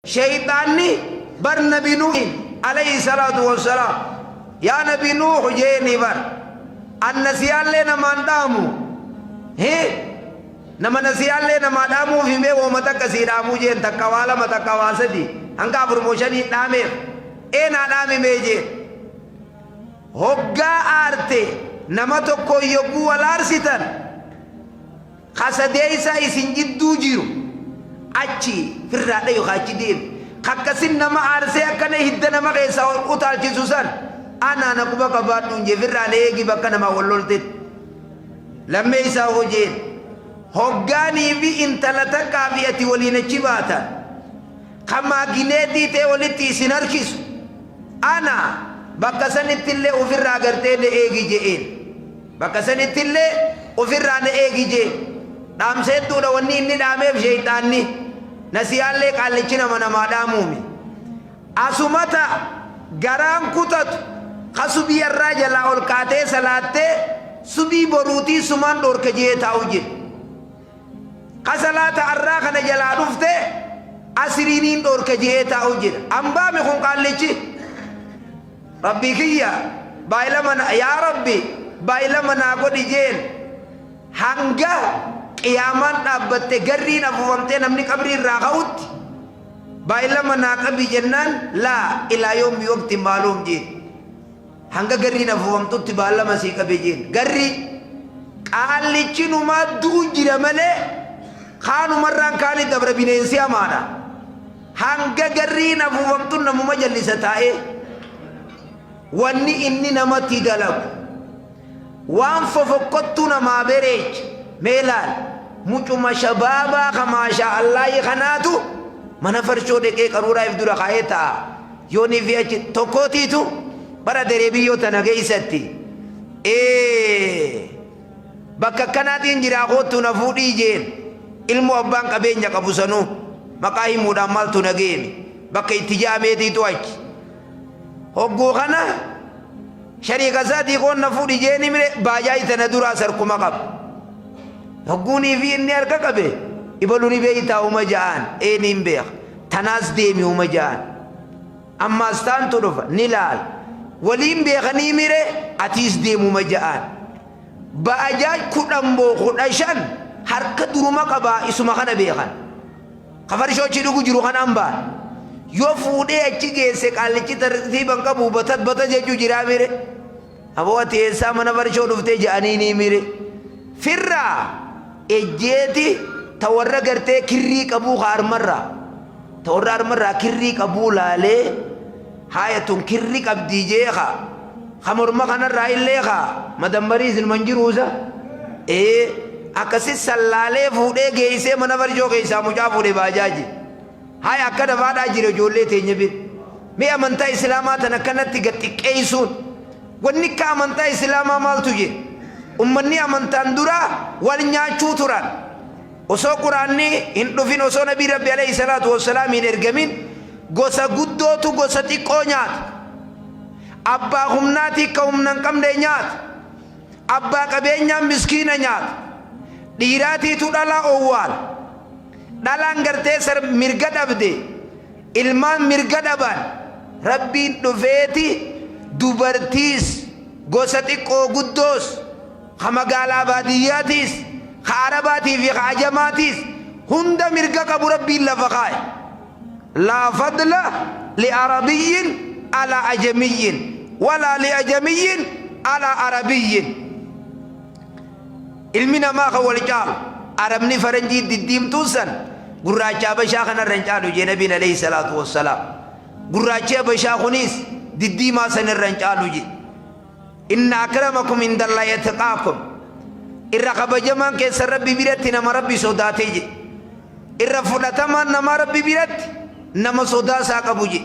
شيطاني بر نبي نوح عليه الصلاة والسلام يا نبي نوح جيني بر النسيان لنا ما دامو هي نما نسيان لنا ما دامو في مي ومتا كسيرامو جين تكوالا متا كواسدي انغا بروموشن دامي انا دامي ميجي هوغا ارتي نما توكو يوغو والارسيتن خاسديسا يسنجدو جيرو achi firra dayo khachi din khakasin nama arse akane hiddana ma qesa utal jisusan ana na kuba kabadun je firra legi bakana ma wollolte lamme isa hoje hoggani bi intalata kafiyati walina chibata kama ginedi te waliti sinarkis ana bakasanitille ufirra garte de egi je en bakasanitille ufirra ne egi je dam setu da wonni inni dame shaytanni nasiyan le kallichina mana madamumi asumata garan kutat khasubi arrajala ol kate salate subi boruti suman dor keje tawje qasalata arra khana jala dufte asirinin dor keje tawje amba mi khon kallichi rabbi kiya bayla mana ya rabbi bayla mana godi jen hangga qiyaman dabbate garrina fumamte namni qabri raqaut bayla manaqabi jannan la ila yawmi waqti malum ji hanga garrina fumamtu tiballa masika bejin garri qallichinu ma dujira male khanu marran kali dabra binensi amana hanga garrina fumamtu namu majalisatae wanni inni namati dalag wan fofokottu nama berej melal mucuma shababa kama sha Allah khanatu mana farsho de ke qarura ifdura khayeta yoni viachi tokoti tu bara derebiyo tanageisati bakka kanati njira gotu na fudi jen ilmu abban qabenya qabusanu makahimu da maltu nagemi bakka itijameti to achi hoggo khana sharika zati kon na fudi jeni mire bajai tanadura sar kuma qab هقوني في النار كقبه يبلوني بيتا ومجان نيمبيخ تناس ديمي ومجان أما استان تروف نلال وليم بيخ نيميري أتيس ديم ومجان بأجاج كتنبو خدشان حركة دروما قبا اسمه خنا بيخان خفرشو چلوكو جروخان أمبا يوفودي أچيكي سيكالي چي ترتيبان قبو بطت جيجو جراميري أبوة تيسا منفرشو دفته جاني نيميري فرّا ejjeti tawarra garte kirri qabu kharmarra tawarra armarra kirri qabu lale hayatun kirri qabdi jeha khamurma kanarra illeha madambari zil manjiruza akasi sallale fude geise manavar jo geisa muja fude bajaji hay akada fada jire jolle tenyebi me amanta islama tanakanati gatiqeisun wonni ka amanta islama maltuje ummanni amantan dura wal nyaachu turan oso qur'anni hindufin oso nabi rabbi alayhi salatu wassalam hin ergamin gosa guddotu gosa tiqqo nyaat abba humnati kaumnan kamde nyaat abba qabeenya miskina nyaat dhiirati tu dhala owwal dhalaan gartee sar mirga dhabde ilmaan mirga dhaban rabbiin dhufeeti dubartiis gosa tiqqoo guddoos خمقالا بادياتيس خارباتي في خاجماتيس هند مرقا قبو ربي اللفقاي لا فضل لعربي على أجمي ولا لأجمي على عربي علمنا ما هو الجال عربني فرنجي الدين توسن قراجة بشاخنا الرنجال جنبين عليه الصلاة والسلام قراجة بشاخنيس دي ما سن الرنجال جي إن أكرمكم عند الله يتقاكم الرقبة جمان كسر ربي بيرت نما ربي صداتي الرفلة تمان نما ربي بيرت نما صدا ساقبوجي